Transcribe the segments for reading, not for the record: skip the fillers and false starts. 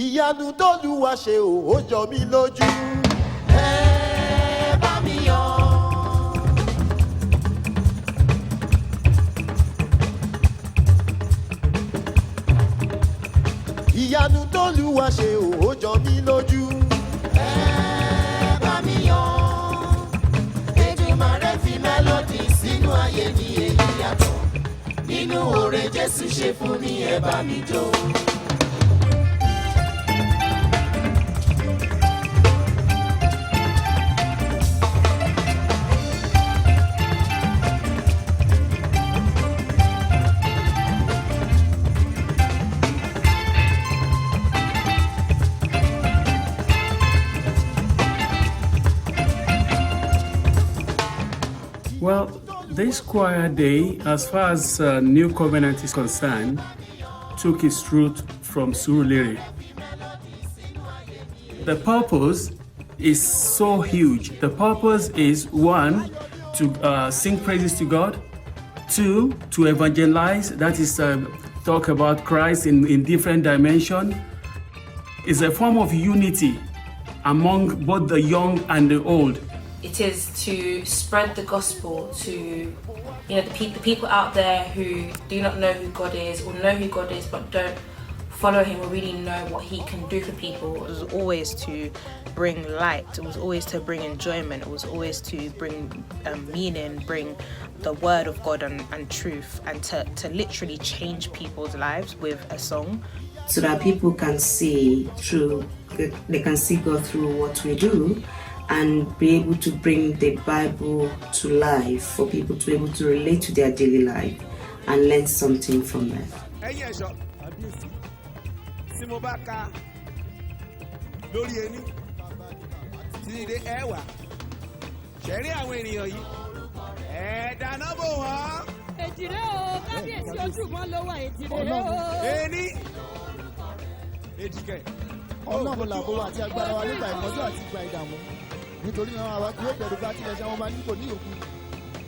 Ìyanu t'Olúwa ṣe ó jọ mí lójú. Ẹ bá mi yọ̀. Ìyanu t'Olúwa ṣe ó jọ mí lójú. Ẹ bá mi yọ̀. Èdùmàrè fi mélòdì sínú ayé mi èyí yàtọ̀. Nínú oore Jésù ṣe fún mi ẹ bá mi jó. Well, this choir day, as far as New Covenant is concerned, took its root from Surulere. The purpose is so huge. The purpose is, one, to sing praises to God. Two, to evangelize, that is, talk about Christ in different dimensions. It's a form of unity among both the young and the old. It is to spread the gospel to, the people out there who do not know who God is, or know who God is but don't follow him or really know what he can do for people. It was always to bring light, it was always to bring enjoyment, it was always to bring meaning, bring the word of God and truth, and to literally change people's lives with a song. So that people can see they can see God through what we do, and be able to bring the Bible to life for people to be able to relate to their daily life and learn something from that. Ọlọ́run làbò wa àti agbára wa nígbà ìpọ́njú àti ìgbà ìdààmú. Nítorí náà àwa kì yóò bẹ̀rù bá tilẹ̀ ṣe wọn máa ní kò ní òkú.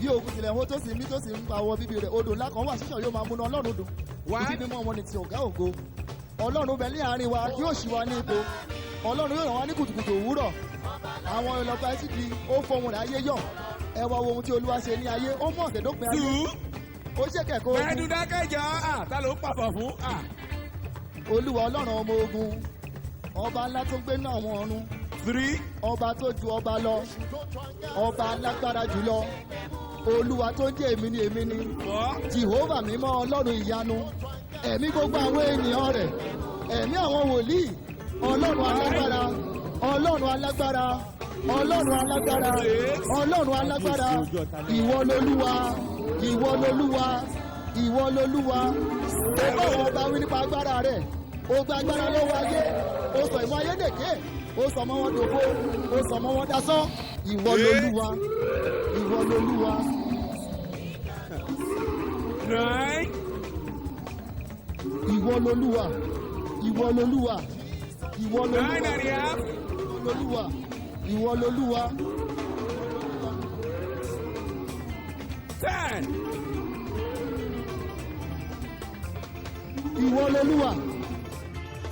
Bí òkú tilẹ̀ hó tó sì mí tó sì ń pa wọ bíbí rẹ̀, odò ńlá kan wà ṣíṣàn yóò máa múná Ọlọ́run dùn. Ìdí mímọ́ wọn ni ti ọ̀gá ògo. Ọlọ́run bẹ ní àárín wa yóò ṣì wá ní ipò. Ọlọ́run yóò ràn wá ní kùtùkùtù òwúrọ̀. Àwọn ìlọ́pàá ẹtí di ó fọhùn rẹ̀ ayé yọ̀. Ẹ wá wo ohun tí Olúwa ṣe ní ayé, ó mú ọ̀sẹ̀ dópin ayé. Ó ṣèkẹ̀kọ́ ogun. Ẹ̀dùndákẹ́jọ́ ta ló ń pàbọ̀ fún. Olúwa Ọlọ́run ọmọ ogun. Ọba ńlá tó gbé náà wọn ọ̀run. 3. Ọba tó ju ọba lọ. Ọba alágbára jùlọ. Olúwa tó ń jẹ́ èmi ni èmi ni. 4. Jèhófà mímọ́ Ọlọ́run ìyanu. Ẹ̀mí gbogbo àwọn ènìyàn rẹ̀. Ẹ̀mí àwọn wòlíì. Ọlọ́run alágbára. Ọlọ́run alágbára. Ọlọ́run alágbára. Ọlọ́run alágbára. Ìwọ lolúwa. Ìwọ lolúwa. Ìwọ lolúwa. Ó bá wọn bá wí nípa agbára rẹ̀. Ó gba agbára lọ́wọ́ ayé, ó sọ ìmọ̀ ayé dèké, ó sọ ọmọ wọn dògbò, ó sọ ọmọ wọn dasán. Ìwọ lolúwa, ìwọ lolúwa. 9. Ìwọ lolúwa, ìwọ lolúwa, ìwọ 9 and a half. lolúwa, ìwọ lolúwa. 10. Ìwọ lolúwa.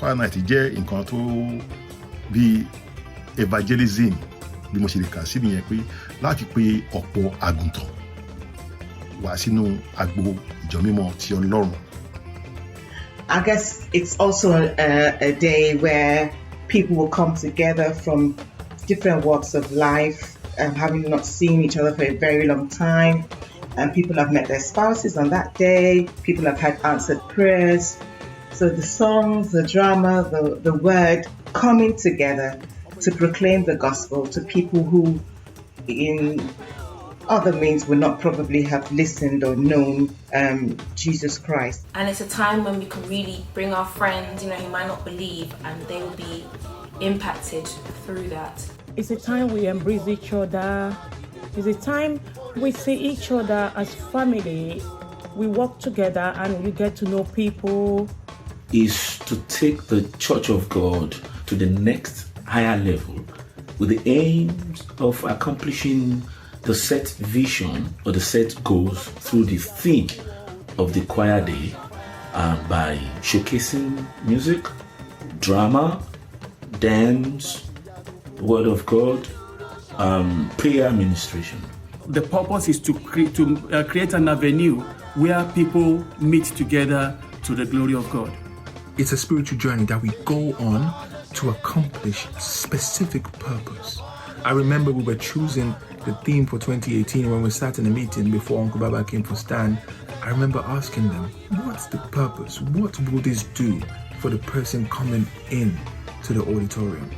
Choir night jẹ́ nǹkan tó bí evangelism bí mo ṣe lè kà sí nìyẹn pé láti pe ọ̀pọ̀ àgùntàn wá sínú agbo ìjọ mímọ́ ti Ọlọ́run. I guess it's also a day where people will come together from different walks of life, having not seen each other for a very long time. And people have met their spouses on that day. People have had answered prayers. So the songs, the drama, the word coming together to proclaim the gospel to people who in other means would not probably have listened or known Jesus Christ. And it's a time when we can really bring our friends, who might not believe, and they will be impacted through that. It's a time we embrace each other. It's a time we see each other as family. We work together and we get to know people. Is to take the Church of God to the next higher level with the aims of accomplishing the set vision or the set goals through the theme of the choir day by showcasing music, drama, dance, word of God, prayer administration. The purpose is to create an avenue where people meet together to the glory of God. It's a spiritual journey that we go on to accomplish specific purpose. I remember we were choosing the theme for 2018 when we sat in a meeting before Uncle Baba came for Stan. I remember asking them, what's the purpose? What will this do for the person coming in to the auditorium?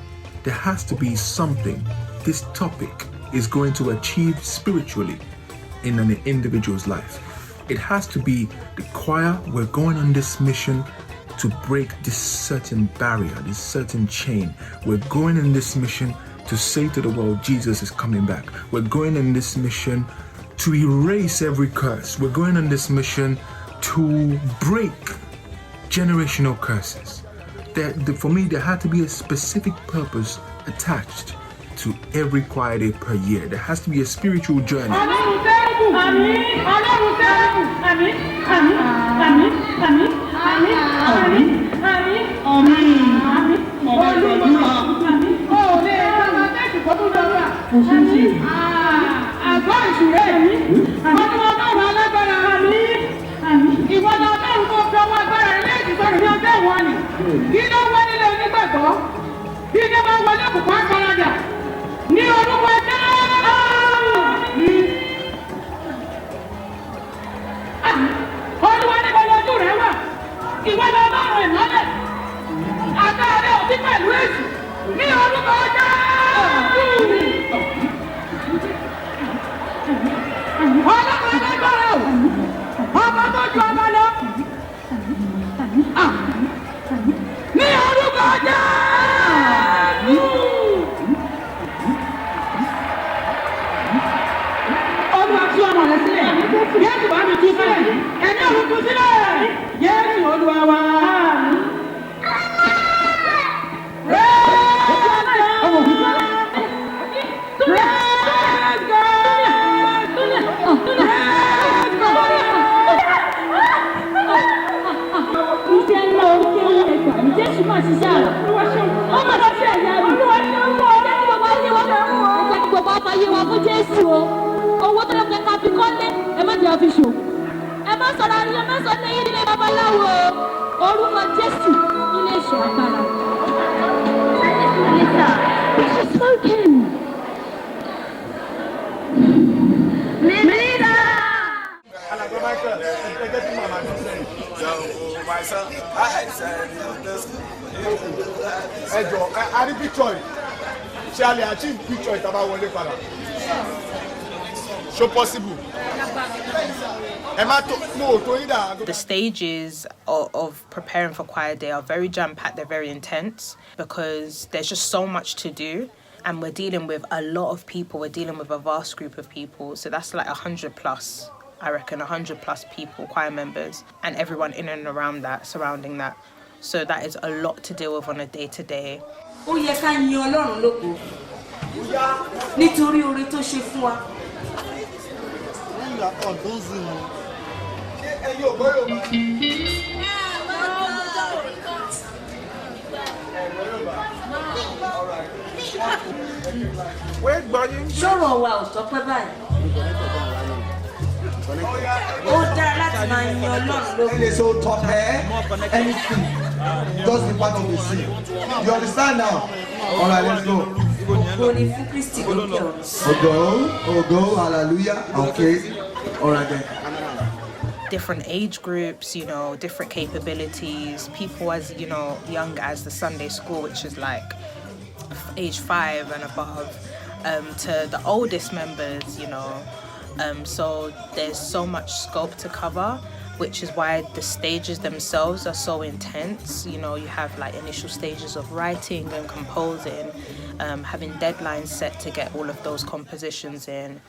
There has to be something this topic is going to achieve spiritually in an individual's life. It has to be the choir. We're going on this mission to break this certain barrier, this certain chain. We're going on this mission to say to the world, Jesus is coming back. We're going on this mission to erase every curse. We're going on this mission to break generational curses. For me, there had to be a specific purpose attached to every choir day per year. There has to be a spiritual journey. The stages of preparing for choir day are very jam-packed, they're very intense because there's just so much to do and we're dealing with a lot of people, we're dealing with a vast group of people, so that's like 100 plus, I reckon 100 plus people, choir members, and everyone in and around that, surrounding that. So that is a lot to deal with on a day-to-day. Sọ̀rọ̀ wa ò sọ pé báyìí. Ó dára láti máa yan Ọlọ́run lógo. Ẹni so tọpẹ́ anything just be part of the scene. You understand now? All right, let's go. Ògo ni fún Kristi lókè ọ̀run. Ògo, hallelujah. Okay. All right then. Different age groups, different capabilities, people as, young as the Sunday school, which is like age 5 and above, to the oldest members, so there's so much scope to cover, which is why the stages themselves are so intense. You have like initial stages of writing and composing, having deadlines set to get all of those compositions in.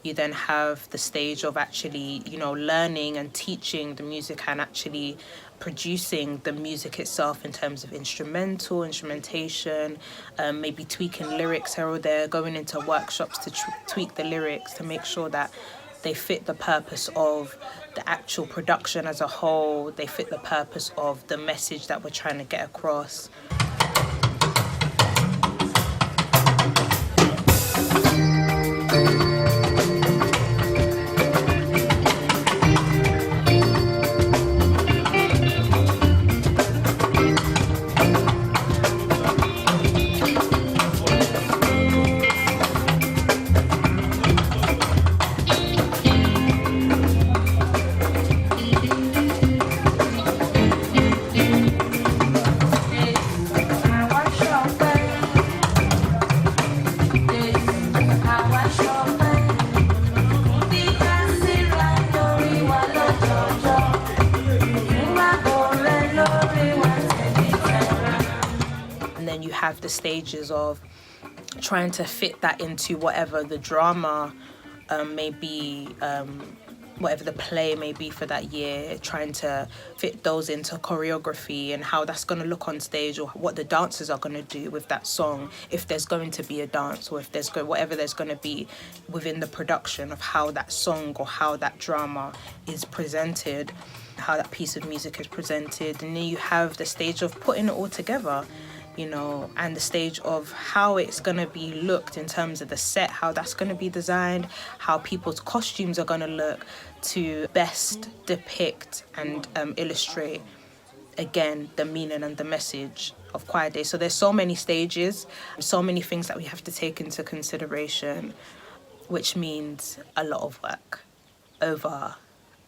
You then have the stage of actually, learning and teaching the music and actually producing the music itself in terms of instrumentation, maybe tweaking lyrics here or there, going into workshops to tweak the lyrics to make sure that they fit the purpose of the actual production as a whole, they fit the purpose of the message that we're trying to get across. then you have the stages of trying to fit that into whatever the drama may be, whatever the play may be for that year, trying to fit those into choreography and how that's going to look on stage, or what the dancers are going to do with that song, if there's going to be a dance, or if there's whatever there's going to be within the production of how that song or how that drama is presented, how that piece of music is presented. And then you have the stage of putting it all together, you know, and the stage of how it's going to be looked in terms of the set, how that's going to be designed, how people's costumes are going to look to best depict and illustrate, again, the meaning and the message of Choir Day. So there's so many stages, so many things that we have to take into consideration, which means a lot of work over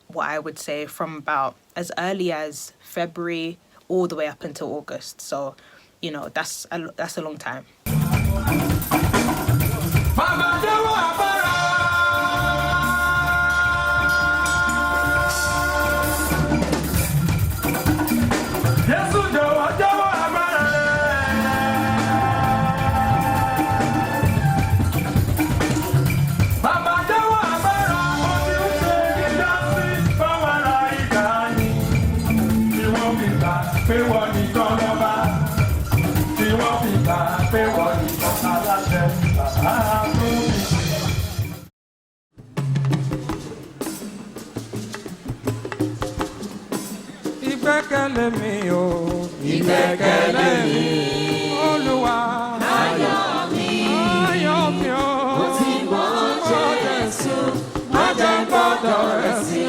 what I would say from about as early as February all the way up until August. So, you know, that's a long time. Ìgbẹ́kẹ̀lé mi o, ìgbẹ́kẹ̀lé mi, Olúwa, ayọ̀ mi o, mo ti mọ Jésù, má jẹ́ gbọ́dọ̀ rẹ̀ sí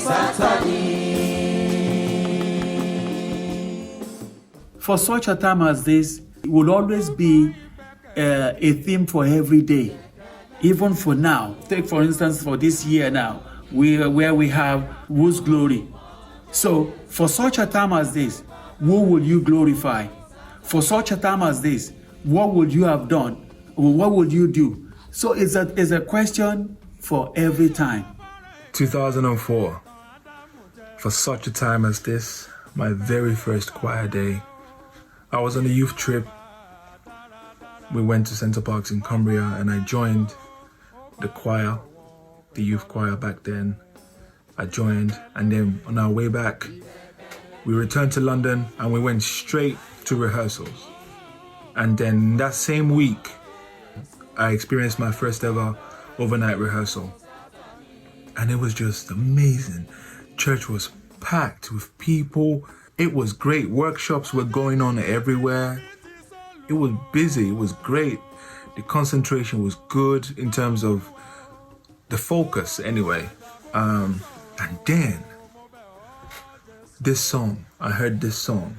Sátánì. For such a time as this, it will always be a theme for every day, even for now. Take, for instance, for this year now, where we have whose glory. So, for such a time as this, who will you glorify? For such a time as this, what would you have done? Or what would you do? So, it's a question for every time. 2004. For such a time as this, my very first choir day. I was on a youth trip. We went to Centre Parks in Cumbria, and I joined the choir, the youth choir back then. I joined, and then on our way back, we returned to London and we went straight to rehearsals. And then that same week, I experienced my first ever overnight rehearsal. And it was just amazing. Church was packed with people. It was great. Workshops were going on everywhere. It was busy. It was great. The concentration was good in terms of the focus anyway. And then this song, I heard this song.